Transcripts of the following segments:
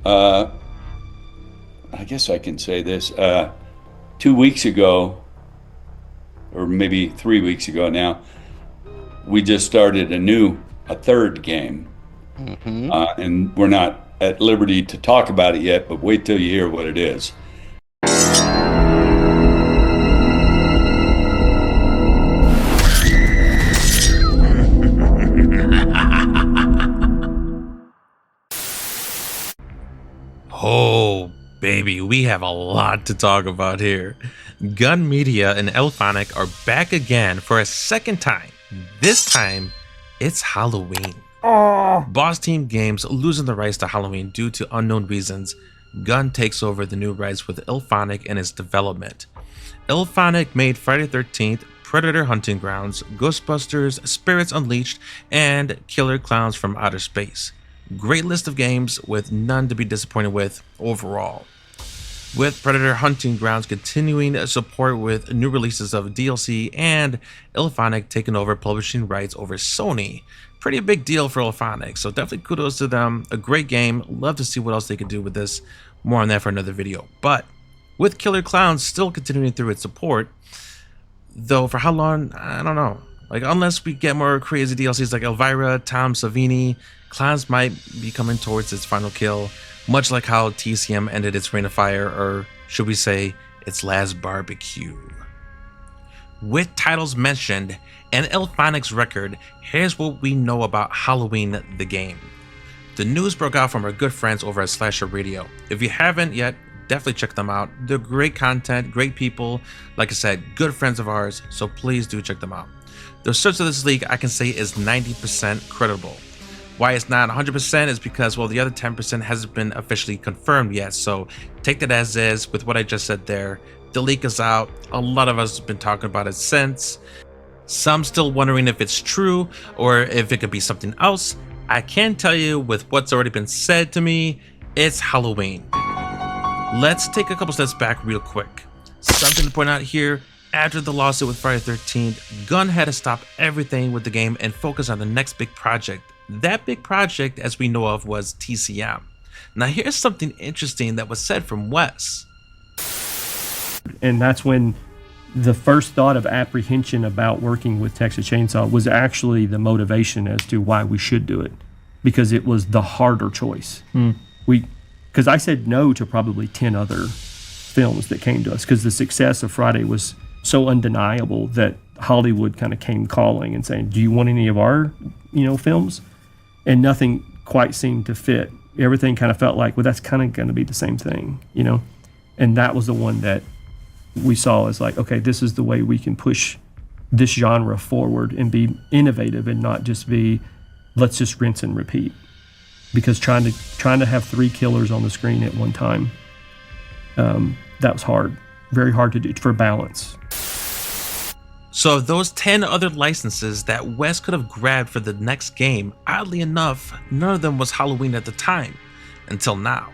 Uh, I guess I can say this. 2 weeks ago, or maybe 3 weeks ago now, we just started a third game. Hmm. And we're not at liberty to talk about it yet, but wait till you hear what it is. Oh, baby, we have a lot to talk about here. Gun Media and IllFonic are back again for a second time. This time, it's Halloween. Boss Team Games losing the rights to Halloween due to unknown reasons. Gun takes over the new rights with IllFonic in its development. IllFonic made Friday 13th, Predator Hunting Grounds, Ghostbusters, Spirits Unleashed, and Killer Clowns from Outer Space. Great list of games with none to be disappointed with overall. With Predator Hunting Grounds continuing support with new releases of DLC and IllFonic taking over publishing rights over Sony. Pretty big deal for IllFonic, so definitely kudos to them. A great game, love to see what else they could do with this. More on that for another video. But with Killer Clowns still continuing through its support, though for how long, I don't know. Like, unless we get more crazy DLCs like Elvira, Tom Savini, Clowns might be coming towards its final kill, much like how TCM ended its Reign of Fire, or should we say, its last barbecue. With titles mentioned and IllFonic's record, here's what we know about Halloween the game. The news broke out from our good friends over at Slasher Radio. If you haven't yet, definitely check them out. They're great content, great people. Like I said, good friends of ours, so please do check them out. The search of this leak, I can say, is 90% credible. Why it's not 100% is because, well, the other 10% hasn't been officially confirmed yet, so take that as is with what I just said there. The leak is out. A lot of us have been talking about it since. Some still wondering if it's true or if it could be something else. I can tell you with what's already been said to me, it's Halloween. Let's take a couple steps back real quick. Something to point out here, after the lawsuit with Friday 13th, Gun had to stop everything with the game and focus on the next big project. That big project, as we know of, was TCM. Now here's something interesting that was said from Wes. And that's when the first thought of apprehension about working with Texas Chainsaw was actually the motivation as to why we should do it, because it was the harder choice. Because I said no to probably 10 other films that came to us, because the success of Friday was so undeniable that Hollywood kind of came calling and saying, do you want any of our films? And nothing quite seemed to fit. Everything kind of felt like, well, that's kind of going to be the same thing, and that was the one that we saw as like, okay, this is the way we can push this genre forward and be innovative and not just be, let's just rinse and repeat. Because trying to have 3 killers on the screen at one time, that was hard, very hard to do for balance. So of those 10 other licenses that Wes could have grabbed for the next game, oddly enough, none of them was Halloween at the time, until now.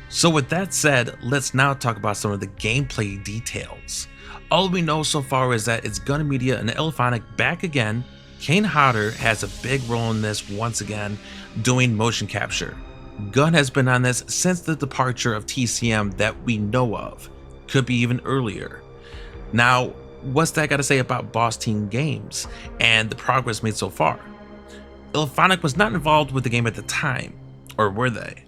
So with that said, let's now talk about some of the gameplay details. All we know so far is that it's Gun Media and IllFonic back again. Kane Hodder has a big role in this once again, doing motion capture. Gun has been on this since the departure of TCM that we know of, could be even earlier. Now, what's that got to say about Boss Team Games and the progress made so far? IllFonic was not involved with the game at the time, or were they?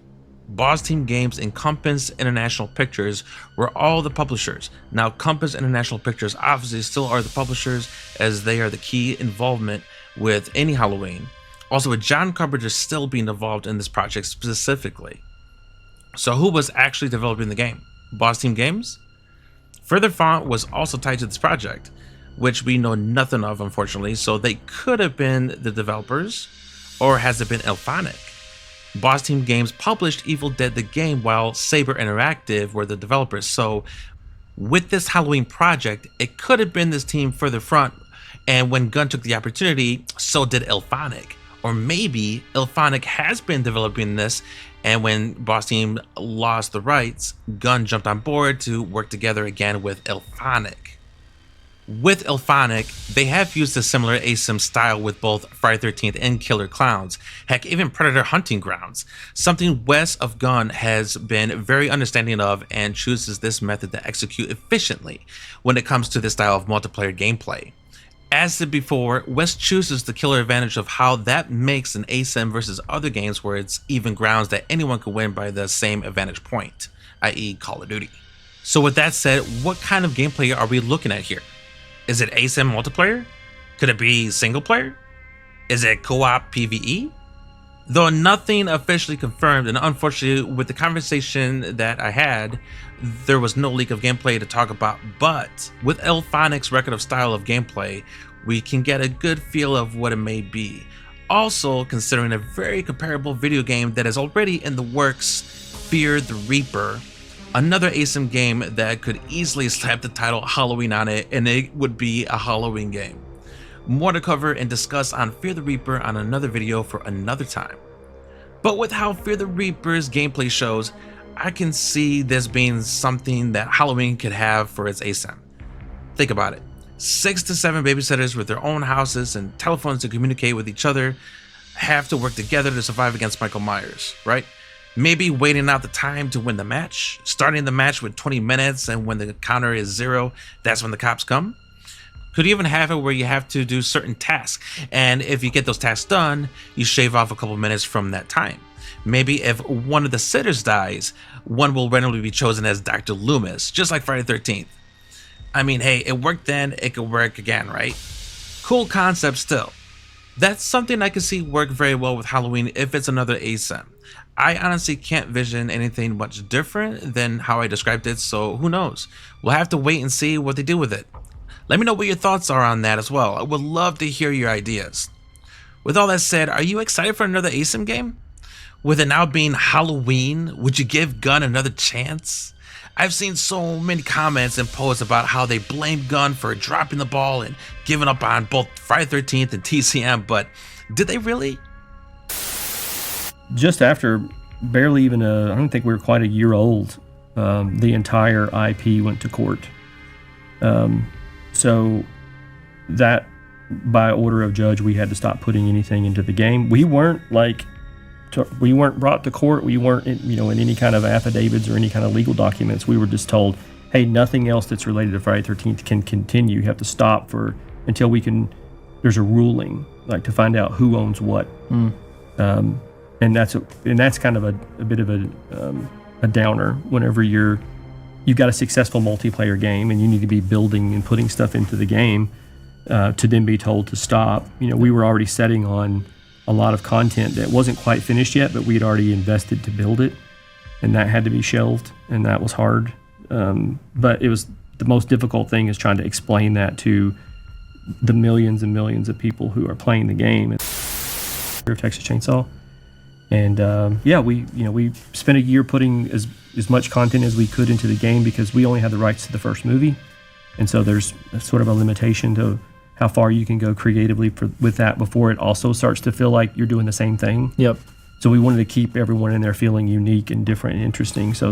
Boss Team Games and Compass International Pictures were all the publishers. Now, Compass International Pictures obviously still are the publishers, as they are the key involvement with any Halloween. Also, with John Carpenter still being involved in this project specifically. So who was actually developing the game? Boss Team Games? Further Font was also tied to this project, which we know nothing of, unfortunately, so they could have been the developers, or has it been IllFonic? Boss Team Games published Evil Dead the game, while Saber Interactive were the developers, so with this Halloween project, it could have been this team Further Front, and when Gun took the opportunity, so did IllFonic. Or maybe IllFonic has been developing this, and when Boss Team lost the rights, Gun jumped on board to work together again with IllFonic. With IllFonic, they have used a similar ASIM style with both Friday 13th and Killer Clowns, heck, even Predator Hunting Grounds, something Wes of Gun has been very understanding of and chooses this method to execute efficiently when it comes to this style of multiplayer gameplay. As said before, Wes chooses the killer advantage of how that makes an ASIM versus other games where it's even grounds that anyone can win by the same advantage point, i.e. Call of Duty. So with that said, what kind of gameplay are we looking at here? Is it ASIM multiplayer? Could it be single player? Is it co-op PvE? Though nothing officially confirmed, and unfortunately with the conversation that I had, there was no leak of gameplay to talk about, but with IllFonic's record of style of gameplay, we can get a good feel of what it may be. Also, considering a very comparable video game that is already in the works, Fear the Reaper, another ASIM game that could easily slap the title Halloween on it, and it would be a Halloween game. More to cover and discuss on Fear the Reaper on another video for another time. But with how Fear the Reaper's gameplay shows, I can see this being something that Halloween could have for its ASIM. Think about it. 6 to 7 babysitters with their own houses and telephones to communicate with each other have to work together to survive against Michael Myers, right? Maybe waiting out the time to win the match, starting the match with 20 minutes, and when the counter is 0, that's when the cops come. Could even have it where you have to do certain tasks, and if you get those tasks done, you shave off a couple minutes from that time. Maybe if one of the sitters dies, one will randomly be chosen as Dr. Loomis, just like Friday 13th. I mean, hey, it worked then, it could work again, right? Cool concept still. That's something I can see work very well with Halloween if it's another ASIM. I honestly can't vision anything much different than how I described it, so who knows? We'll have to wait and see what they do with it. Let me know what your thoughts are on that as well. I would love to hear your ideas. With all that said, are you excited for another ASIM game? With it now being Halloween, would you give Gun another chance? I've seen so many comments and posts about how they blame Gun for dropping the ball and giving up on both Friday 13th and TCM, but did they really? Just after barely even I don't think we were quite a year old, the entire IP went to court. So that, by order of judge, we had to stop putting anything into the game. We weren't brought to court. We weren't in any kind of affidavits or any kind of legal documents. We were just told, hey, nothing else that's related to Friday 13th can continue. You have to stop until there's a ruling, like to find out who owns what. And that's kind of a bit of a downer whenever you've got a successful multiplayer game and you need to be building and putting stuff into the game, to then be told to stop. We were already setting on a lot of content that wasn't quite finished yet, but we'd already invested to build it, and that had to be shelved, and that was hard. But it was the most difficult thing is trying to explain that to the millions and millions of people who are playing the game. Of Texas Chainsaw. And we spent a year putting as much content as we could into the game because we only had the rights to the first movie, and so there's sort of a limitation to how far you can go creatively with that before it also starts to feel like you're doing the same thing. Yep. So we wanted to keep everyone in there feeling unique and different and interesting. So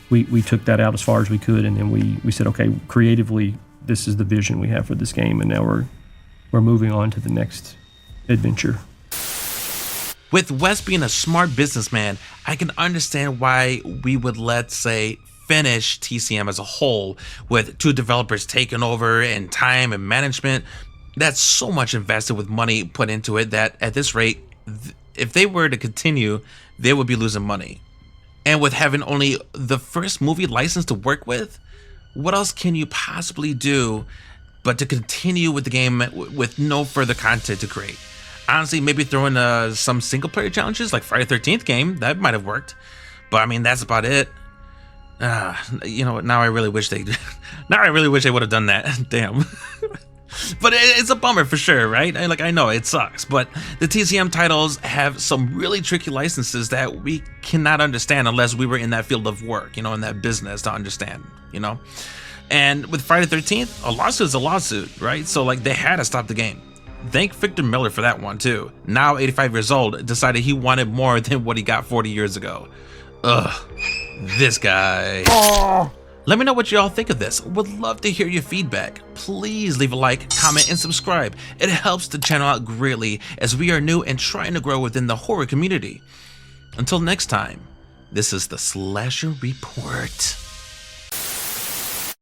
we took that out as far as we could, and then we said, okay, creatively, this is the vision we have for this game, and now we're moving on to the next adventure. With Wes being a smart businessman, I can understand why we would, let's say, finish TCM as a whole, with 2 developers taking over and time and management. That's so much invested with money put into it that at this rate, if they were to continue, they would be losing money. And with having only the first movie license to work with, what else can you possibly do but to continue with the game with no further content to create? Honestly, maybe throw in some single player challenges like Friday 13th game, that might have worked. But I mean, that's about it. Now I really wish they would have done that. Damn. But it's a bummer for sure, right? I know it sucks, but the TCM titles have some really tricky licenses that we cannot understand unless we were in that field of work, in that business to understand, And with Friday 13th, a lawsuit is a lawsuit, right? So they had to stop the game. Thank Victor Miller for that one too. Now 85 years old, decided he wanted more than what he got 40 years ago. Ugh, this guy. Let me know what y'all think of this. Would love to hear your feedback. Please leave a like, comment, and subscribe. It helps the channel out greatly as we are new and trying to grow within the horror community. Until next time, this is the Slasher Report.